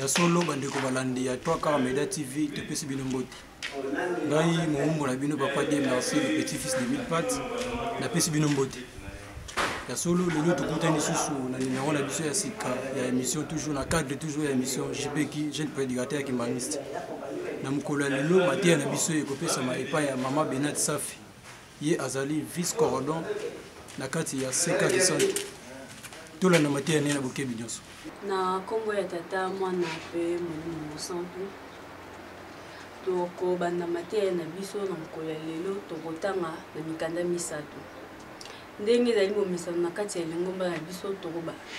ya solo bandeko balandi ya toi Karameda TV te pesi bino mbote ngai moumbo na bino papa Dieu merci le petit-fils de mille pattes na pesi bino mbote ya solo lelo tokutani susu na numéro na biso ya sika ya émission toujours na cadre toujours ya émission JPK jeune prédicateur ya kimbaniste na mukolo ya lelo matia na biso ekopesama epai ya mama Benat Safi ye azali vice coordon na kati ya seka de santé tola na matia na bokebi nyonso na kombo ya tata mwana pe molimo santu toko banda matia na biso na mukolo ya lelo tokotanga na mikanda misato ndenge ezali momisano na kati ya lingomba na biso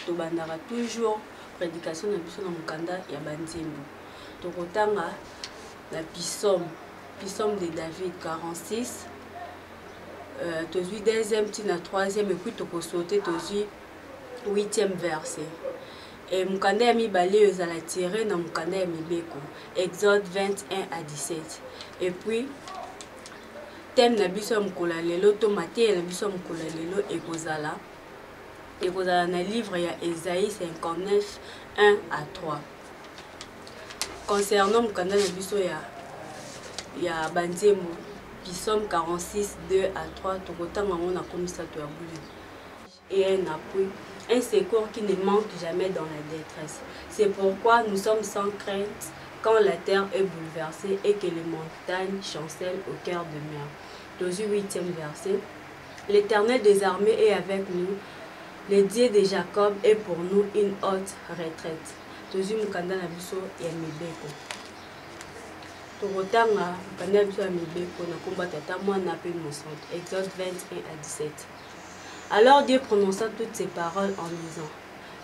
tobandaka toujours prédication na biso na mukanda ya banzembo tokotanga la psaume de David 46 tozwi deuxième tina troisième et puis tokosauter tozwi 8e verset et mukanda ya mibale ezala tiré na mukanda ya mibeko Exode 21 à 17 et puis thème na biso ya mukolo ya lelo to mateya na biso ya mukolo ya lelo ekozala na livre ya Esaïe 59 1 à 3 concernant mukanda na biso ya banzembo psaume 46 2 à 3 tokotanga ngo na komisato ya bulu et un appui, un secours qui ne manque jamais dans la détresse. C'est pourquoi nous sommes sans crainte quand la terre est bouleversée et que les montagnes chancellent au cœur de mer. Dans le 8e verset, l'Éternel des armées est avec nous, le Dieu de Jacob est pour nous une haute retraite. Tozi mukanda na biso ya mibeko. Tokotanga mukanda na biso ya mibeko na komba tata mwana pe mosantu. Exode 21 à 17. Alors Dieu prononça toutes ces paroles en disant: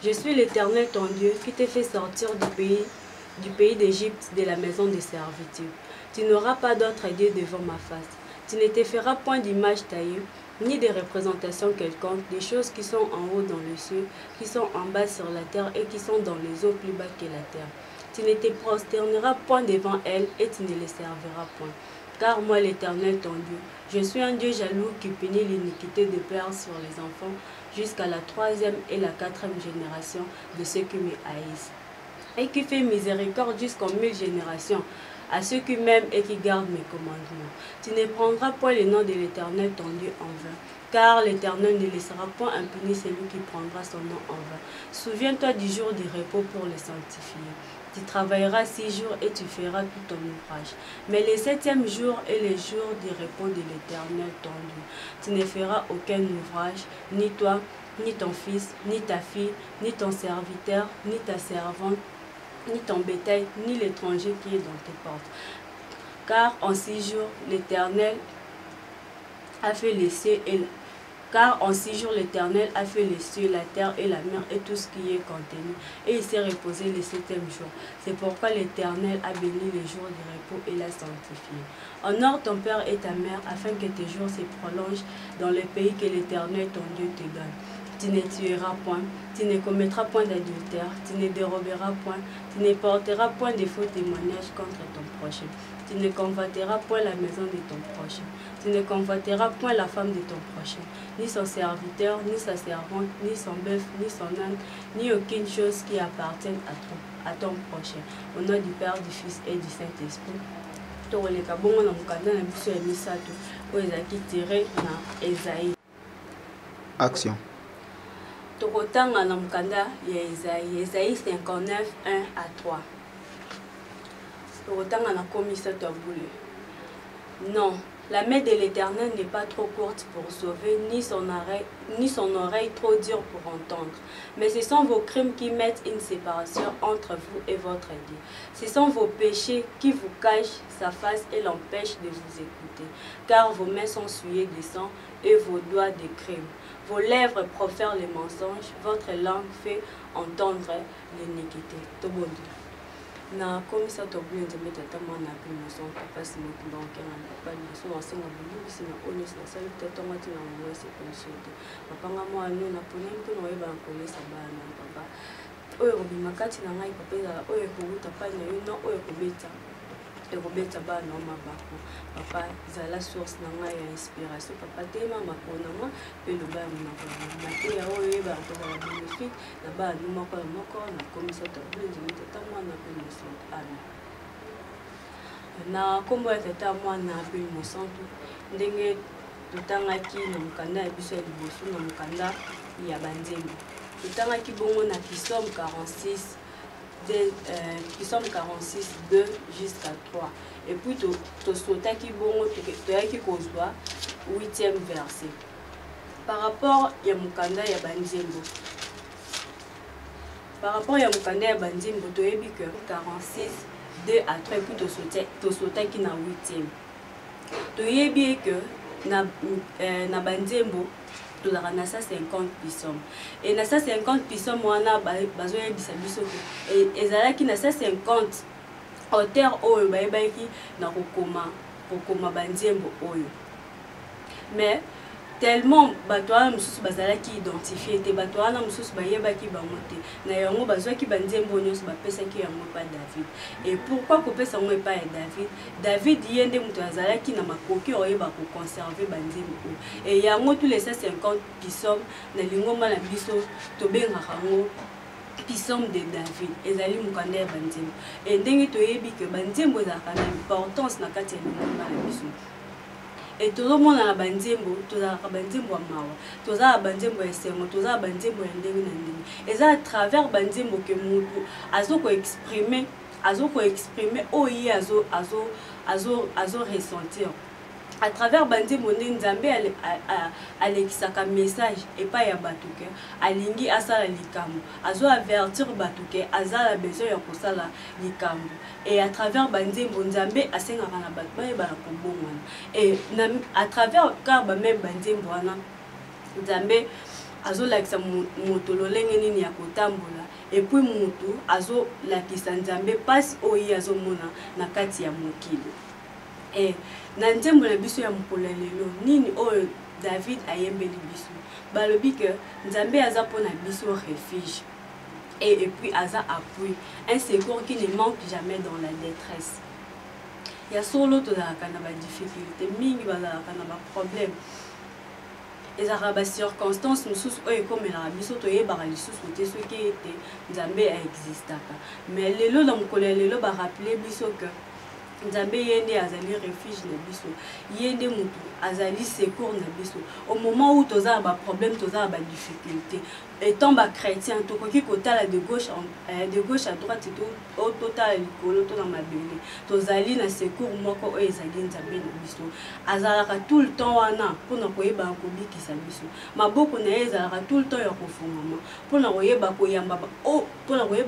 Je suis l'Éternel ton Dieu qui t'ai fait sortir du pays d'Égypte, de la maison de servitude. Tu n'auras pas d'autre Dieu devant ma face. Tu ne te feras point d'image taillée, ni de représentation quelconque, des choses qui sont en haut dans le ciel, qui sont en bas sur la terre et qui sont dans les eaux plus bas que la terre. Tu ne te prosterneras point devant elles et tu ne les serviras point. Car moi, l'Éternel, ton Dieu, je suis un Dieu jaloux qui punit l'iniquité des pères sur les enfants jusqu'à la 3e et la 4e génération de ceux qui me haïssent. Et qui fait miséricorde jusqu'en 1000 générations à ceux qui m'aiment et qui gardent mes commandements. Tu ne prendras point le nom de l'Éternel, ton Dieu, en vain. Car l'Éternel ne laissera point impuni celui qui prendra son nom en vain. Souviens-toi du jour du repos pour le sanctifier. Tu travailleras 6 jours et tu feras tout ton ouvrage. Mais le 7e jour est le jour du repos de l'Éternel, ton Dieu. Tu ne feras aucun ouvrage, ni toi, ni ton fils, ni ta fille, ni ton serviteur, ni ta servante, ni ton bétail, ni l'étranger qui est dans tes portes. Car en 6 jours, l'Éternel a fait les cieux et l'Éternel a fait les cieux, la terre et la mer et tout ce qui est contenu. Et il s'est reposé le 7e jour. C'est pourquoi l'Éternel a béni les jours du repos et l'a sanctifié. Honore ton père et ta mère afin que tes jours se prolongent dans le pays que l'Éternel ton Dieu te donne. Tu ne tueras point, tu ne commettras point d'adultère, tu ne déroberas point, tu ne porteras point de faux témoignages contre ton prochain. Tu ne convoiteras point la maison de ton prochain. Tu ne convoiteras point la femme de ton prochain, ni son serviteur, ni sa servante, ni son bœuf, ni son âne, ni aucune chose qui appartienne à ton prochain. Au nom du Père, du Fils et du Saint-Esprit. Toleka bongo na mukanda na biso ya misato oyo ezalaki tiré na Esaïe. Action. Tokotanga na mukanda ya Esaïe 59 1 à 3. Tokotanga na komisato ya bule. Non, la main de l'Éternel n'est pas trop courte pour sauver, ni son oreille trop dure pour entendre. Mais ce sont vos crimes qui mettent une séparation entre vous et votre Dieu. Ce sont vos péchés qui vous cachent sa face et l'empêchent de vous écouter. Car vos mains sont souillées de sang et vos doigts de crime. Vos lèvres profèrent les mensonges, votre langue fait entendre l'iniquité. Tobondi. Na komisa to bule nzembe tata mwana pe moson papa simo kimbanke na papa biso wasenga bulu bisina onis na sali tata mwati na mwese konsote papa nga mwana na pone mpo no yeba nkolesa bana papa oyo bima kati na ngai papa za oyo kubuta pa na yo no oyo kubeta ekobeta bana mabako papa zala source na ngai ya inspiration papa tema makona moi mpe loba ya monako ya mateya oyo oyeba tokola bénéfique na bana moko ya moko na komisa tabule nzemi tata mwana mpe mosantu amen na nkombo ya tata mwana mpe mosantu ndenge totangaki na mokanda ya biso ya liboso na mokanda ya banzembo totangaki bongo na Psaume 46 Psaume 46 2 jusqu'à 3 et puis tosotaki bongo toyaki kozwa 8e verset par rapport ya mokanda ya banzembo toyebi que 46 2 à 3 puis tosotaki na 8e toyebi que na banzembo tozalaka na 150 psaume et na 150 psaume wana bazoyebisa biso ke ezalaki na 150 auteur oyo bayebaki na kokoma banzembo oyo mais tellement bato wana mosusu bazalaki identifié te bato wana mosusu bayebaki bango te na yango bazwaki banzembo nyonso bapesaki yango epai David et pourquoi kopesa yango epai ya David ye nde moto azalaki na makoki oyeba koconserve banzembo oyo et yango tous les 150 psaume na lingomba na biso tobengaka yango Psaume de David ezali mokanda ya banzembo et ndenge toyebi ke banzembo ezalaka na importance na kati ya lingomba na biso et tozomona na banzembo tozalaka banzembo ya mawa tozala banzembo ya esengo tozala banzembo ya ndenge na ndenge eza à travers banzembo ke motu azokoexprime oyo ye azoressentir à travers banzembo nde nzambe alekisaka message epai ya bato ke alingi asala likambo azoavertir bato ke azala besoin ya kosala likambo et à travers banzembo nzambe asengaka na bato bayebana kobongwana et à travers kar bameme banzembo wana nzambe azolakisa moto lolenge nini ya kotambola et puis moto azolakisa nzambe mpasi oyo azomona na kati ya mokili et na nzembo na biso ya mokolo lelo nini oyo David ayembeli biso balobi ke nzambe aza mpona biso refuge et puis aza appui un secours qui ne manque jamais dans la détresse ya solo tozalaka na badifficulté mingi bazalaka na baproblème ezalaka bacirconstance mosusu oyo ekomelaka biso toyebaka lisusu te soki ete nzambe aexistaka mais lelo na mokolo ya lelo barappele biso ke nzambe ye nde azali refuge na biso ye nde motu azali secours na biso au moment où tozala baproblème tozala badifficulté étant bachrétien tokoki kotala de gauche à droite totala likolo to na mabele tozali na secours moko oyo ezali nzambe na biso azalaka tout le temps wana mpona koyeba kobikisa biso maboko na ye ezalaka tout le temps ya kofungama mpona koyeba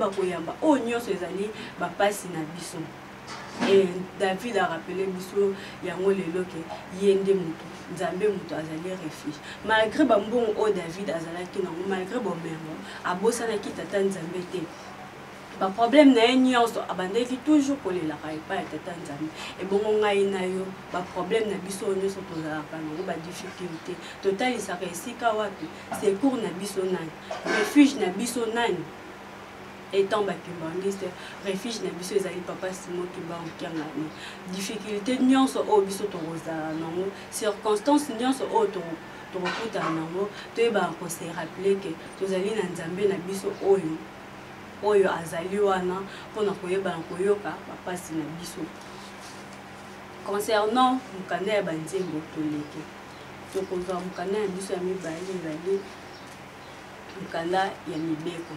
koyamba oyo nyonso ezali bapasi na biso. Et David a rappelé biso yango lelo ke yende mutu nzambe mutu azali refuge malgré bambongo o David azalaki nango malgré bomengo abosana ki tata nzambe te ba problème na ye nyonso abandaki toujours kolelaka epai ya tata nzambe ebongo ngai na yo ba problème na biso nyonso tozalaka nango ba difficulté totalisaka esika wapi secours na biso nani refuge na biso nani étant bakimbanguiste refuge na biso ezali papa Simon Kimbangu kiangani difficulté nyonso o biso tokozala nango circonstance nyonso o tokokuta nango toyeba ko se rappeler que tozali na nzambe na biso oyo azali wana mpona koyeba na koyoka bapasi na biso. Concernant mokanda ya banzembo toleke tokozwa mokanda ya biso ya mibale ezali mokanda ya mibeko.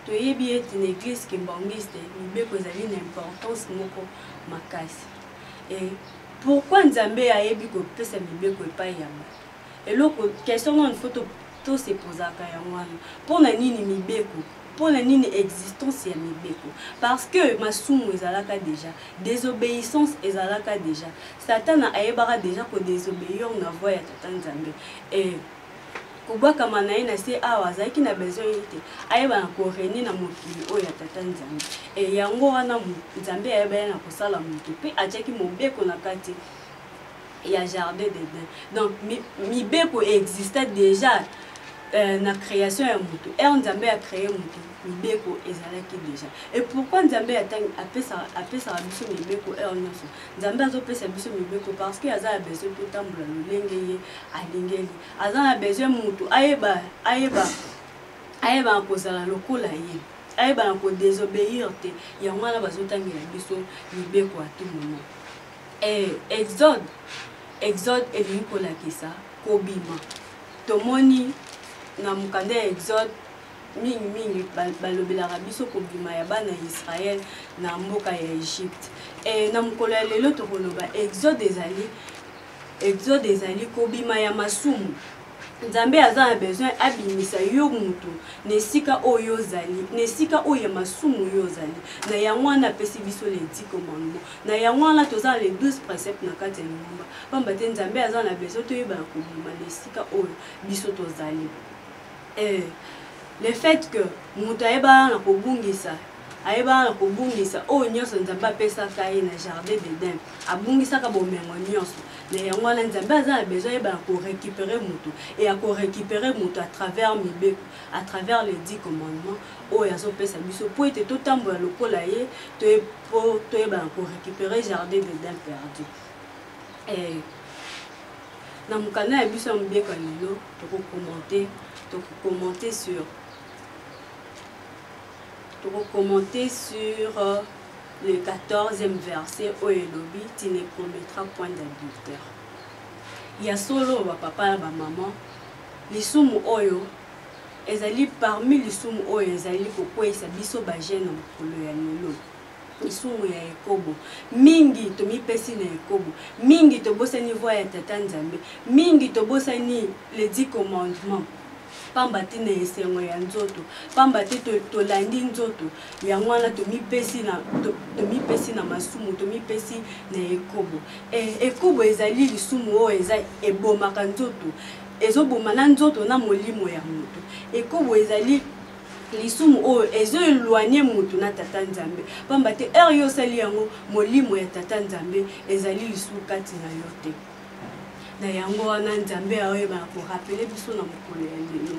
Toyebi ete na église kimbangiste mibeko ezali na importance moko makasi et pourquoi nzambe ayebi kopesa mibeko epai ya bato eloko question wana faut to se posaka yango wana mpona nini mibeko mpona nini existence ya mibeko parce que masumu ezalaka déjà désobéissance ezalaka déjà Satan ayebaka déjà ko désobéir na voix ya tata nzambe et kobwakama na ye na se awa azalaki na besoin ete ayeba na koreni na mokili oyo ya tata nzambe e yango wana nzambe ayeba na kosala moto mpe atiaki mobeko na kati ya jardin d'Eden donc mibeko existait déjà na création ya mutu nzambe a créé mutu mibeko ezalaki déjà et pourquoi nzambe apesaka biso mibeko nyonso nzambe azopesa biso mibeko parce que aza na besoin totambola lolenge ye alingeli aza na besoin mutu ayeba kozala lokola ye ayeba na kodesobéir te yango wana bazotangela biso mibeko à tout moment. Exode elingi kolakisa kobima tomoni na mukanda ya Exode mingi balobelaka biso kobima ya bana Israël na mboka ya Egypte na mokolo ya lelo tokoloba Exode ezali kobima ya masumu nzambe aza na besoin abimisa yo mutu nesika oyo ozali nesika oyo masumu yo ozali na yango wana apesi biso les 10 commandements na yango wana toza les 12 préceptes na kati ya lingomba pamba te nzambe aza na besoin toyebana kobima nesika oyo biso tozali le fait que mutu ayebana na kobungisa oyo nyonso nzambe apesaka ye na jardin d'Eden abungisaka bomengo nyonso na yango wana nzambe aza na besoin yebana korécupérer mutu et à korécupérer mutu à travers mibeko à travers les 10 commandements oyo azopesa biso po ete totambola lokola ye toyebana korécupérer jardin d'Eden perdu na mokanda ya biso ya mibeko ya lelo commenter sur le 14e verset où il dit tu ne commettras point d'adultère. Il y a solo papa et maman lisumu oyo ezali parmi lisumu oyo ezali kokwesa biso bajene na mokolo ya lelo lisumu ya ekobo mingi tomipesi na ekobo mingi tobosani voix ya tata nzambe mingi tobosani les 10 commandements pamba te na esengo ya nzoto pamba te tolandi nzoto yango wana tomipesi na masumu tomipesi na ekobo ekobo ezali lisumu oyo eza ebomaka nzoto ezoboma na nzoto na molimo ya moto ekobo ezali lisumu oyo ezoéloigner mutu na tata nzambe pamba te heure yo osali yango molimo ya tata nzambe ezali lisumu kati na yo te na yango wana nzambe ayebana korapele biso na mokolo ya lelo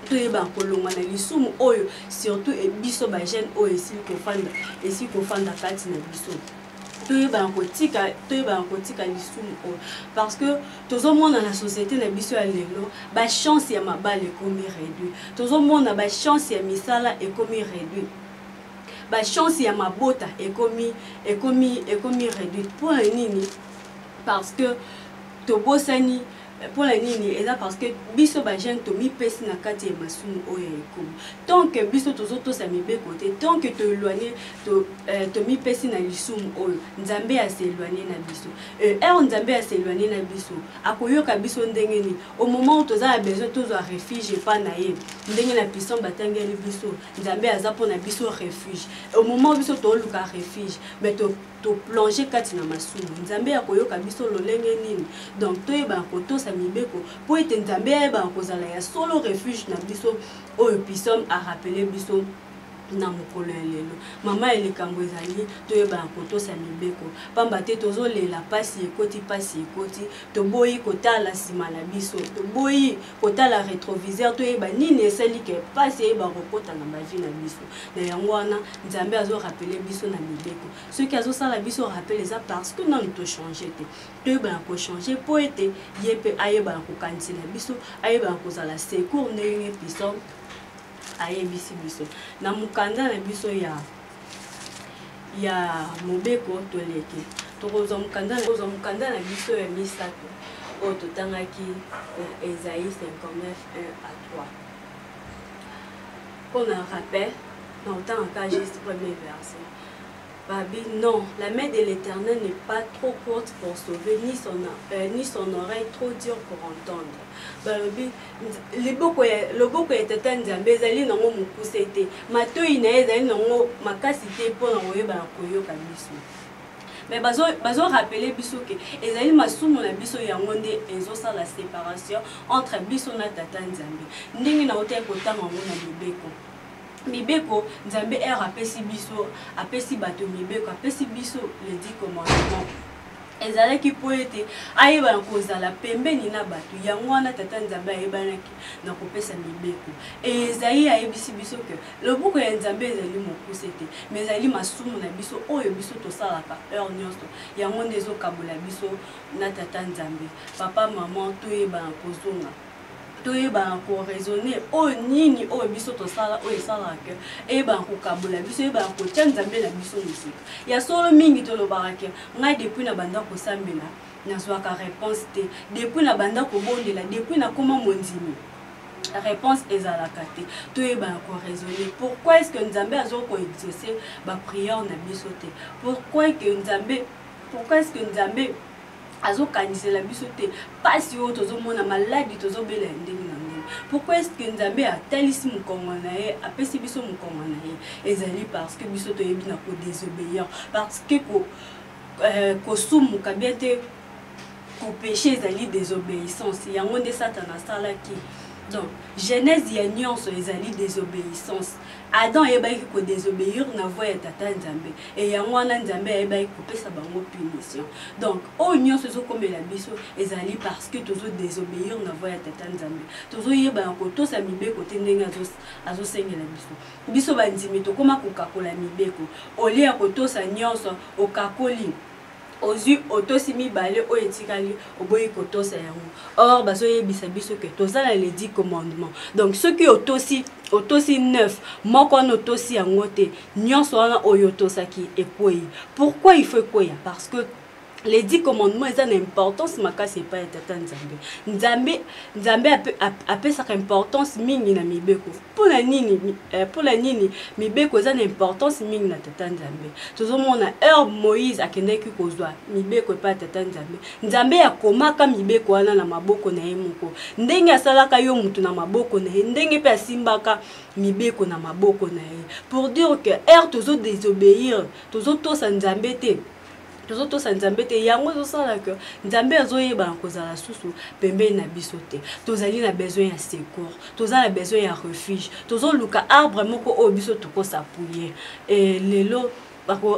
toyebana kolongwa na lisumu oyo surtout biso bajene oyo esili kofanda kati na biso toyebana kotika lisumu oyo parce que tozomona na société na biso ya lelo bachance ya mabala ekomi réduit tozomona bachance ya misala ekomi réduit bachance ya mabota ekomi réduit pour nini parce que tobosani pour la nini et là parce que biso bajene tomipesi na kati ya masumu oyo ekomo tant que biso tozotosa mibeko te tant que toéloigné tomipesi na lisumu oyo nzambe aséloigné na biso nzambe aséloigné na biso akoyoka biso ndenge ni au moment où toza na besoin tozwa refuge pa na ye ndenge na puissant batangeli biso nzambe aza po na biso refuge au moment où biso toluka refuge mais plonger kati na masumu nzambe akoyoka biso lolenge nini donc toyeba kotosa mibeko po ete nzambe ayeba kozala ya solo refuge na biso oyo puissant a rappeler biso na mokolo ya lelo mama elikambo ezali toyeba kotosa mibeko pamba te tozolela pasi ekoti toboyi kotala sima na biso toboyi kotala rétroviseur toyeba nini esali ke pasi eyeba kokota na bavi na biso na yango wana nzambe azorapele biso na mibeko soki azosala biso rappele eza parce que nanu tochanger te toyeba kochange po ete ye mpe ayeba kokanisela biso ayeba kozala secours ndenge puissant ayebisi biso na mukanda na biso ya mobeko toleke tokozwa mukanda na biso ya misato oyo totangaki na Esaïe 59 1 à 3 pour un rappel dans le temps juste premier verset Babi, non, la main de l'Éternel n'est pas trop courte pour sauver, ni son oreille trop dure pour entendre. Babi, le boko ya tata nzambe ezali nango mokuse te, matoi na ezali nango makasi te mpo na koyeba na koyoka biso. Mais bazo rappeler biso ke ezali masumu na biso yango nde ezosala séparation entre biso na tata nzambe. Ndenge na otaya kotanga ngo na mibeko. Mibeko nzambe apesi biso apesi bato mibeko apesi biso le 10 commandements ezalaki po ete ayebana kozala pembeni na bato yango wana tata nzambe ayebanaki na kopesa mibeko ezali ayebisi biso ke loboko ya nzambe ezali mokuse te mais ezali masumu na biso oyo biso tosalaka heure nyonso yango nde ezokabola biso na tata nzambe papa mama toyebana kozonga toyebana koraisonner oyo nini oyo biso tosala oyo esalaka eyebana kokabola biso eyebana kotia nzambe na biso mosika ya solo mingi tolobaka ke ngai depuis na banda kosambela nazwaka réponse te depuis na banda kobondela depuis nakoma mondimi réponse ezalaka te toyebana koraisonner pourquoi est-ce que nzambe azokoexaucer baprière na biso te pourquoi est-ce que nzambe azokanisela biso te pasi oyo tozomona maladi tozobela ndenge na ndenge pourquoi est-ce que nzambe atalisi mokongo na ye apesi biso mokongo na ye ezali parce que biso toyebi na kodésobéir parce que kosumuka bien te kopéché ezali désobéissance yango nde satana asalaki donc genèse ya nyonso ezali désobéissance Adam ayebaki ko désobéir na voie ya tata nzambe et yango wana nzambe ayebaki kopesa bango punition donc oyo nyonso ezokomela biso ezali parce que tozo désobéir na voie ya tata nzambe tozoyebana kotosa mibeko te ndenge azosengela biso bandimi tokoma kokakola mibeko olie ya kotosa nyonso okakoli ozu otosi mibale oyo etikali oboyi kotosa yango or bazoyebisa biso ke tozala les 10 commandements donc soki otosi 9 moko wana otosi yango te nyonso wana oyo otosaki ekwei pourquoi il faut ekweya parce que les 10 commandements ils ont une importance makasi pas tata nzambe apesaka importance mingi na mibeko pour la nini mibeko ils ont une importance mingi na tata nzambe tozomona heure Moïse akendeki kozwa mibeko pas tata nzambe akomaka mibeko wana na maboko na ye moko ndenge asalaka yo mutu na maboko na ye ndenge pe asimbaka mibeko na maboko na ye pour dire que heure tozo désobéir tozo tosa nzambe te tozotosa nzambe te yango ezosala ke nzambe azoyebana kozala susu pembeni na biso te tozali na besoin ya secours tozala na besoin ya refuge tozoluka arbre moko oyo biso tokosapouye lelo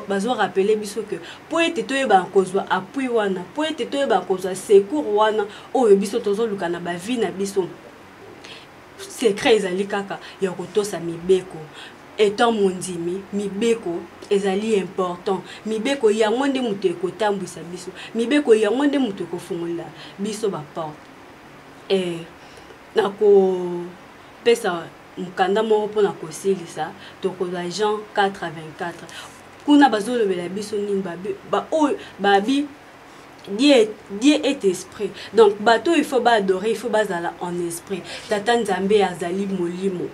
bazo rappeler biso que po ete toyebana kozwa appui wana po ete toyebana kozwa secours wana oyo biso tozoluka na bavi na biso secret ezali kaka ya kotosa mibeko étant mondimi mibeko ezali important mibeko yango nde mutu ekotambwisa biso mibeko yango nde mutu ekofungola biso ba porte nako pesa mukanda moko mpona kosilisa tokozwa Jean 4:24 kuna bazolobela biso nini babi Dieu est esprit donc bato il faut adorer il faut bazala en esprit tata nzambe azali molimo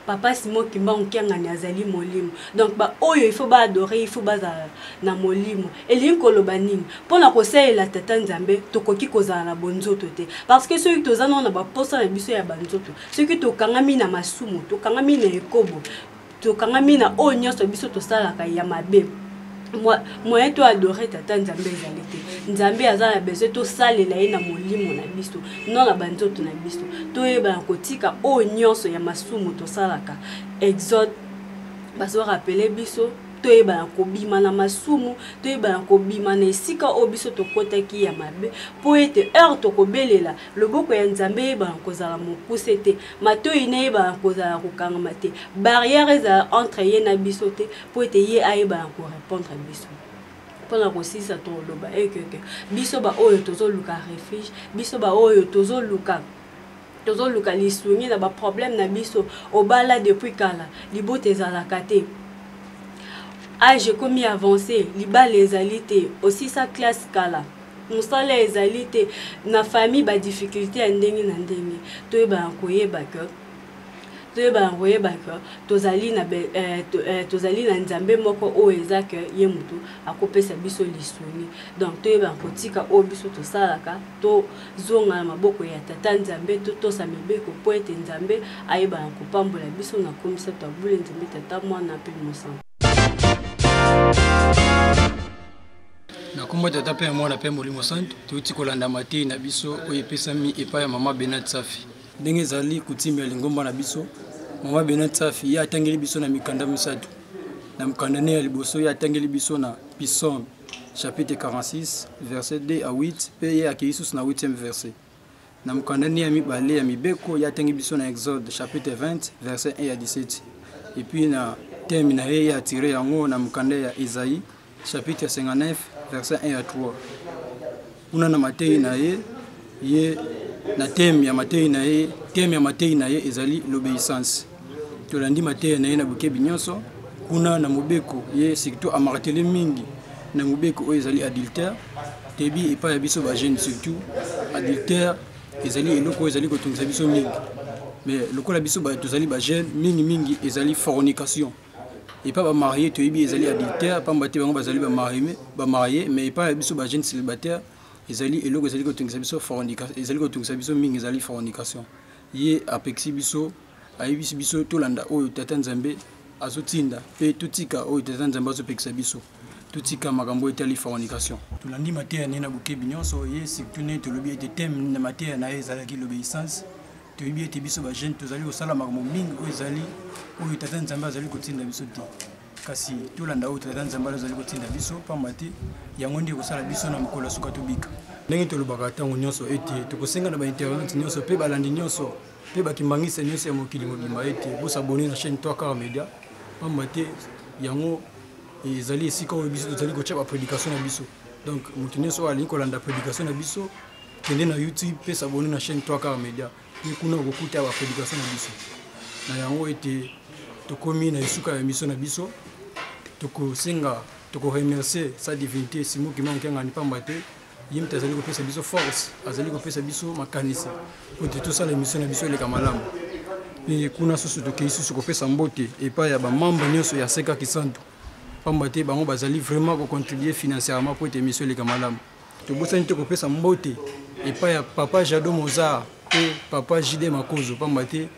papa Simon Kimbangu kiangani azali molimo donc oyo il faut adorer il faut bazala na molimo elingi koloba nini mpona kosalela tata nzambe tokoki kozala na bonzoto te parce que soki tozana na baposa na biso ya banzoto soki tokangami na masumu tokangami na ekobo tokangami na oyo nyonso biso tosalaka ya mabe moyen to adorer tata nzambe ezali te nzambe azala besoin to salela ye na molimo na biso non na banzoto na biso toyebana kotika oyo nyonso ya masumu tosalaka exode bazo rappeler biso toyebana kobima na masumu toyebana kobima na esika oyo biso tokotaki ya mabe po ete heure tokobelela loboko ya nzambe yebana kozala mokuse te matoi na yebana kozala kokangama te barrière ezala entre ye na biso te po ete ye ayebana korépondre biso mpona kosisa toloba ekeke biso baoyo tozoluka refuge biso baoyo tozoluka lisungi na baproblème na biso obala depuis kala libota ezalaka te âge komi avancé libala ezali te aussi sa classe kala mosala ezali te na famille ba difficulté ya ndenge na ndenge toyebana koyeba ke tozali na nzambe moko oyo eza ke ye mutu akopesa biso lisuni donc toyebana kotika oyo biso tosalaka tozonga na maboko ya tata nzambe totosa mibeko po ete nzambe ayebana kopambola biso na komisa tabule nzambe tata mwana mpe mosantu na kombo tata pe mwana pe molimo santu tuti kolanda mate na biso oyo epesami epai ya mama Benat Safi ndenge ezali kutimela lingomba na biso mama Benat Safi ye atangeli biso na mikanda misatu na mkanda ne ya liboso ye atangeli biso na Psaume chapitre 46 verset 2 à 8 pe ye akei susu na 8e verset. Na mukandani ya mibale ya mibeko ya tengi biso na Exode chapitre 20 verset 1 à 17. Et puis na thème na ye ya tiré yango na mukanda ya Isaïe chapitre 59 verset 1 à 3. Kuna na matei na ye na thème ya matei na ye ezali l'obéissance. Tolandi matei na ye na bukebi nyonso. Kuna na mobeko ye surtout amartele mingi na mobeko oyo ezali adultère tebi epa ya biso ba jeune surtout adultère ezali eloko ezali kotungisa biso mingi. Mais lokola biso ba tozali ba jeune mingi ezali fornication. Et pas ba marié toyebi ezali adultère pamba te bango bazali ba marié mais pas ya biso ba jeune célibataire ezali eloko ezali kotungisa biso fornication ezali kotungisa biso mingi ezali fornication. Ye apexi biso ayebisi biso tolanda oyo tata Nzambe azotinda pe tutika oyo tata Nzambe azopekisa biso tutika makambo etali fornication. Tolandi mateya na bukebi nyonso ye surtout ne tolobi ete thème na mateya na ezalaki l'obéissance. Toyebi ete biso ba jeune tozali kosala makambo mingi oyo ezali oyo tata Nzambe azali kotinda biso te. Kasi tolanda oyo tata Nzambe azali kotinda biso pamba te yango nde kosala biso na mokolo suka tobika. Ndenge tolobaka ntango nyonso ete tokosenga na ba internet nyonso pe balandi nyonso pe bakimbangisa nyonso ya mokili mobimba ete bosabone na chaîne 3 Media pamba te yango ezali esika oyo biso tozali kotia ba prédication na biso. Donc moto nyonso alingi kolanda prédication na biso kende na YouTube pe s'abonner na chaîne 3 Media pe kuna kokuta ba prédication na biso. Na yango ete tokomi na esuka ya mission na biso tokosenga remercier sa divinité simo ki mankenga ni pamba te yimta azali kopesa biso force azali kopesa biso makanisi po te tosala mission na biso eleka malamu. Pe kuna susu tokei susu kopesa mbote epa ya ba membre nyonso ya Seka Kisantu pamba te bango bazali vraiment ko contribuer financièrement pour ete mission eleka malamu. Tobosani te kopesa mbote epa ya papa Jado Mozart pe papa JD Makozo pamba te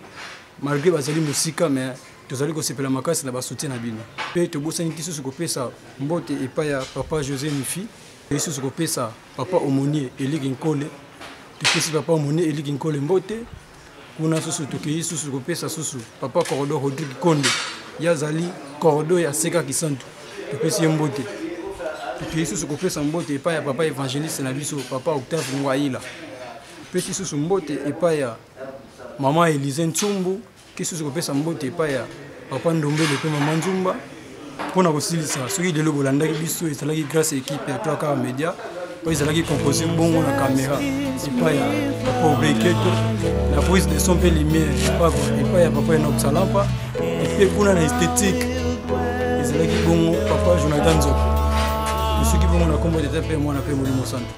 malgré bazali musika mais tozali kosepela makasi na basoutien na bino. Pe tobosani te susu kopesa mbote epa ya papa José Mifi et susu kopesa papa Omonier Eliki Nkole topesi papa Omonier Eliki Nkole mbote. Kuna susu tokei susu kopesa susu papa Corridor Rodrigue Konde yazali Corridor ya Seka Kisantu topesi mbote. Tokei susu kopesa mbote epa ya papa évangéliste na biso papa Octave Ngwaila. Topesi susu mbote epa ya mama Elise Ntsumbu kisusu kopesa mbote epa ya papa Ndombele pe mama Nzumba pona kosilisa soki lelo bolandaki biso ezalaki grâce équipe ya 3 Media oyo ezalaki composé mbongo na caméra epa ya papa Obeketo la prise de son pe lumière epa ya papa Enoch Salampa epe kuna na esthétique ezalaki bongo papa Jonathan Nzoko soki bongo na kombo tete pe mwana pe Molimo Santo.